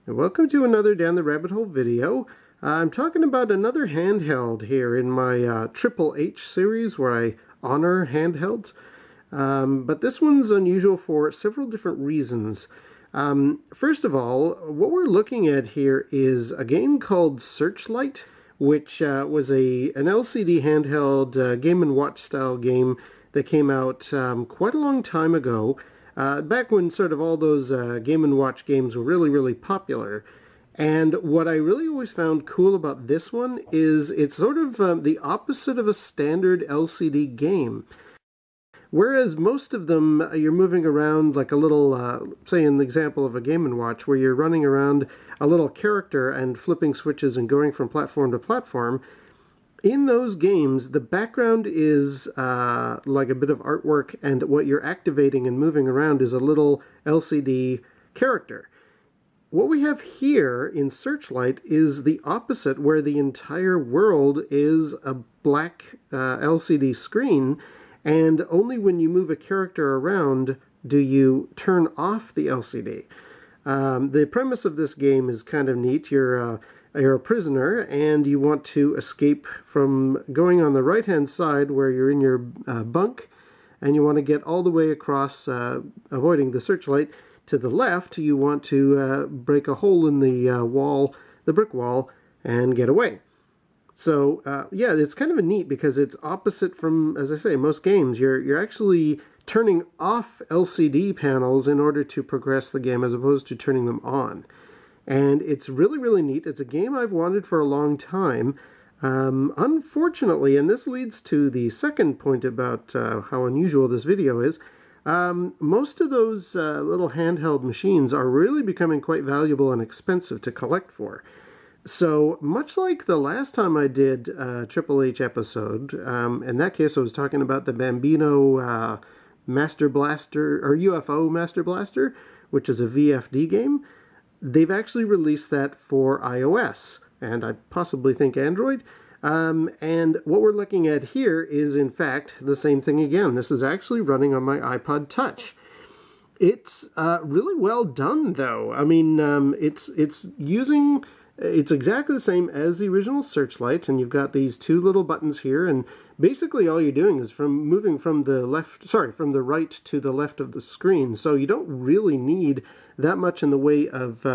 Welcome to another Down the Rabbit Hole video. I'm talking about another handheld here in my Triple H series where I honor handhelds. But this one's unusual for several different reasons. First of all, what we're looking at here is a game called Searchlight, which was an LCD handheld Game & Watch style game that came out quite a long time ago. Back when sort of all those Game & Watch games were really popular. And what I really always found cool about this one is it's sort of the opposite of a standard LCD game. Whereas most of them, you're moving around like a little, say in the example of a Game & Watch, where you're running around a little character and flipping switches and going from platform to platform. In those games, the background is like a bit of artwork, and what you're activating and moving around is a little LCD character. What we have here in Searchlight is the opposite, where the entire world is a black LCD screen, and only when you move a character around do you turn off the LCD. The premise of this game is kind of neat. You're a prisoner and you want to escape from going on the right hand side where you're in your bunk, and you want to get all the way across, avoiding the searchlight. To the left, you want to break a hole in the wall, the brick wall, and get away. So yeah, it's kind of a neat because it's opposite from, as I say, most games. You're actually turning off LCD panels in order to progress the game as opposed to turning them on. And it's really neat. It's a game I've wanted for a long time. Unfortunately, and this leads to the second point about how unusual this video is, most of those little handheld machines are really becoming quite valuable and expensive to collect for. So much like the last time I did a Triple H episode, in that case I was talking about the Bambino Master Blaster, or UFO Master Blaster, which is a VFD game. They've actually released that for iOS, and I possibly think Android. And what we're looking at here is, in fact, the same thing again. This is actually running on my iPod Touch. It's really well done, though. I mean, it's exactly the same as the original Searchlight, and you've got these two little buttons here, and basically all you're doing is moving from the right to the left of the screen. So you don't really need that much in the way of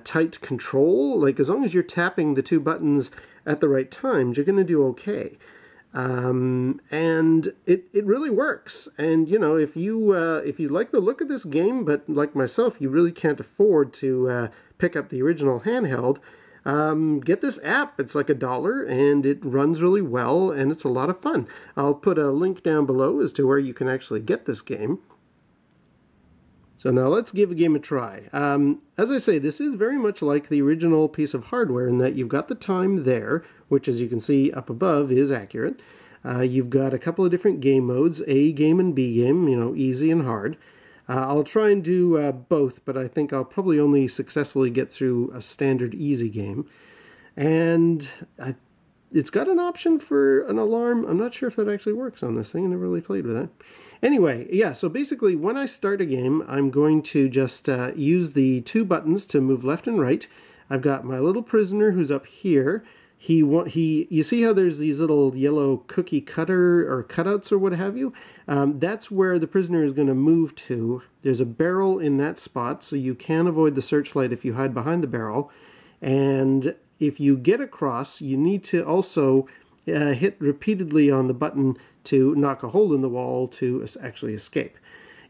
tight control. Like, as long as you're tapping the two buttons at the right times, you're going to do okay. And it really works. And you know, if you like the look of this game, but like myself, you really can't afford to pick up the original handheld, get this app. It's like $1 and it runs really well, and it's a lot of fun. I'll put a link down below as to where you can actually get this game. So now let's give a game a try. As I say, this is very much like the original piece of hardware in that you've got the time there, which, as you can see up above, is accurate. You've got a couple of different game modes, A game and B game, you know, easy and hard. I'll try and do both, but I think I'll probably only successfully get through a standard easy game. And it's got an option for an alarm. I'm not sure if that actually works on this thing. I never really played with that. Anyway, yeah, so basically when I start a game, I'm going to just use the two buttons to move left and right. I've got my little prisoner who's up here. You see how there's these little yellow cookie cutter or cutouts or what have you? That's where the prisoner is going to move to. There's a barrel in that spot, so you can avoid the searchlight if you hide behind the barrel. And if you get across, you need to also hit repeatedly on the button to knock a hole in the wall to actually escape.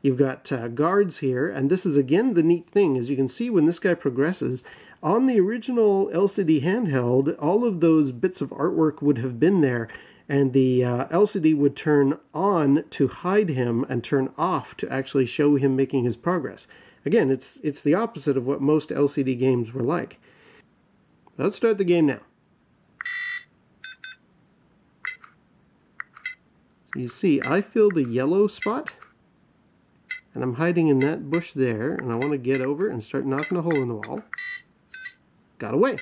You've got guards here, and this is again the neat thing. As you can see, when this guy progresses, on the original LCD handheld, all of those bits of artwork would have been there, and the LCD would turn on to hide him and turn off to actually show him making his progress. Again, it's the opposite of what most LCD games were like. Let's start the game now. So you see, I fill the yellow spot, and I'm hiding in that bush there, and I want to get over and start knocking a hole in the wall. Got away.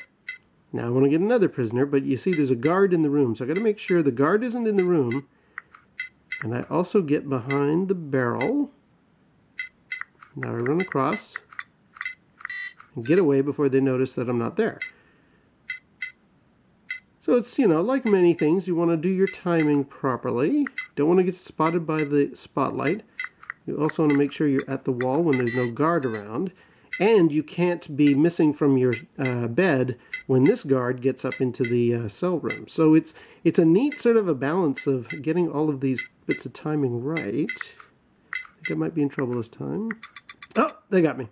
Now I want to get another prisoner, but you see there's a guard in the room, so I got to make sure the guard isn't in the room. And I also get behind the barrel. Now I run across. and get away before they notice that I'm not there. So it's, you know, like many things, you want to do your timing properly. Don't want to get spotted by the spotlight. You also want to make sure you're at the wall when there's no guard around. And you can't be missing from your bed when this guard gets up into the cell room. So it's a neat sort of a balance of getting all of these bits of timing right. I think I might be in trouble this time. Oh, they got me.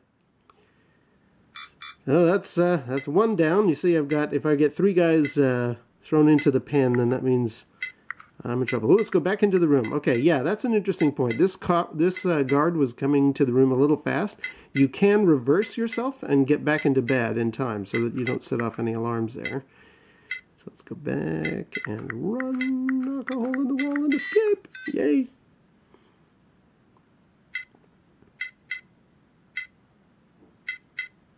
Oh, that's one down. You see, I've got, if I get 3 guys thrown into the pen, then that means I'm in trouble. Let's go back into the room. Okay, yeah, that's an interesting point. This guard was coming to the room a little fast. You can reverse yourself and get back into bed in time so that you don't set off any alarms there. So let's go back and run, knock a hole in the wall and escape. Yay!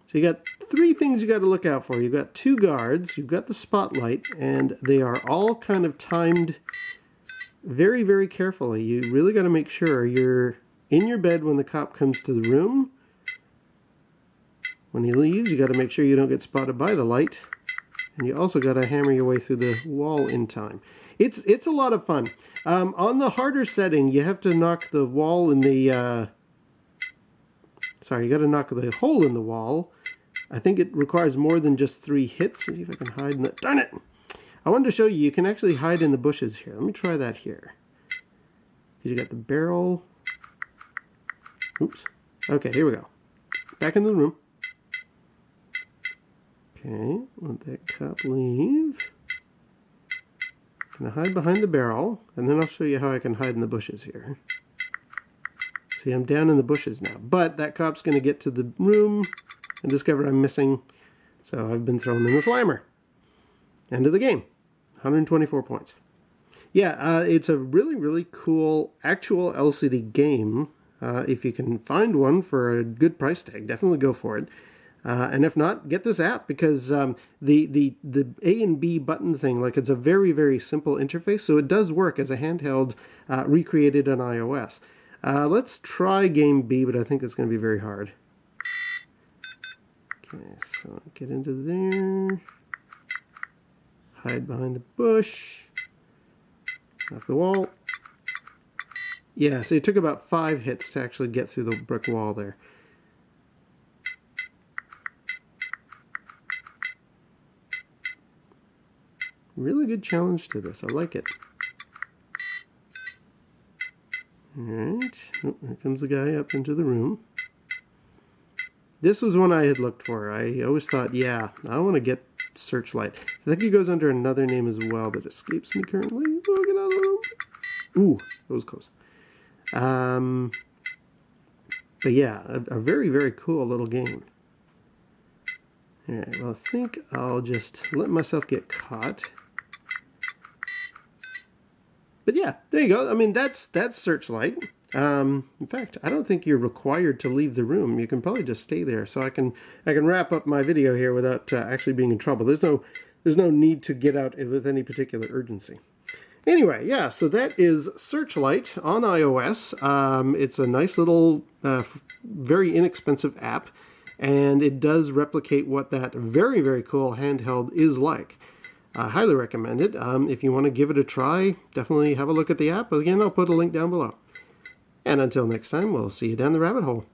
So you got 3 things you got to look out for. You've got 2 guards, you've got the spotlight, and they are all kind of timed very, very carefully. You really got to make sure you're in your bed when the cop comes to the room. When he leaves, you got to make sure you don't get spotted by the light. And you also got to hammer your way through the wall in time. It's a lot of fun. On the harder setting, you have to knock the wall in the... Sorry, you got to knock the hole in the wall. I think it requires more than just 3 hits. Let's see if I can hide in the... Darn it! I wanted to show you can actually hide in the bushes here. Let me try that here. You got the barrel. Oops. Okay, here we go. Back into the room. Okay, let that cop leave. I'm going to hide behind the barrel, and then I'll show you how I can hide in the bushes here. See, I'm down in the bushes now. But that cop's going to get to the room and discover I'm missing. So I've been thrown in the slimer. End of the game. 124 points. Yeah, it's a really, really cool actual LCD game. If you can find one for a good price tag, definitely go for it. And if not, get this app, because the A and B button thing, like, it's a very, very simple interface. So it does work as a handheld recreated on iOS. Let's try game B, but I think it's going to be very hard. Okay, so get into there. Hide behind the bush. Knock the wall. Yeah, so it took about 5 hits to actually get through the brick wall there. Really good challenge to this. I like it. Alright. Oh, here comes the guy up into the room. This was one I had looked for. I always thought, yeah, I want to get Searchlight. I think he goes under another name as well that escapes me currently. Oh, get out of the room. Ooh, that was close. But yeah, a very, very cool little game. Alright, well, I think I'll just let myself get caught. But yeah, there you go. I mean, that's Searchlight. In fact, I don't think you're required to leave the room. You can probably just stay there. So I can wrap up my video here without actually being in trouble. There's no need to get out with any particular urgency. Anyway, yeah, so that is Searchlight on iOS. It's a nice little, very inexpensive app, and it does replicate what that very, very cool handheld is like. I highly recommend it. If you want to give it a try, definitely have a look at the app. Again, I'll put a link down below. And until next time, we'll see you down the rabbit hole.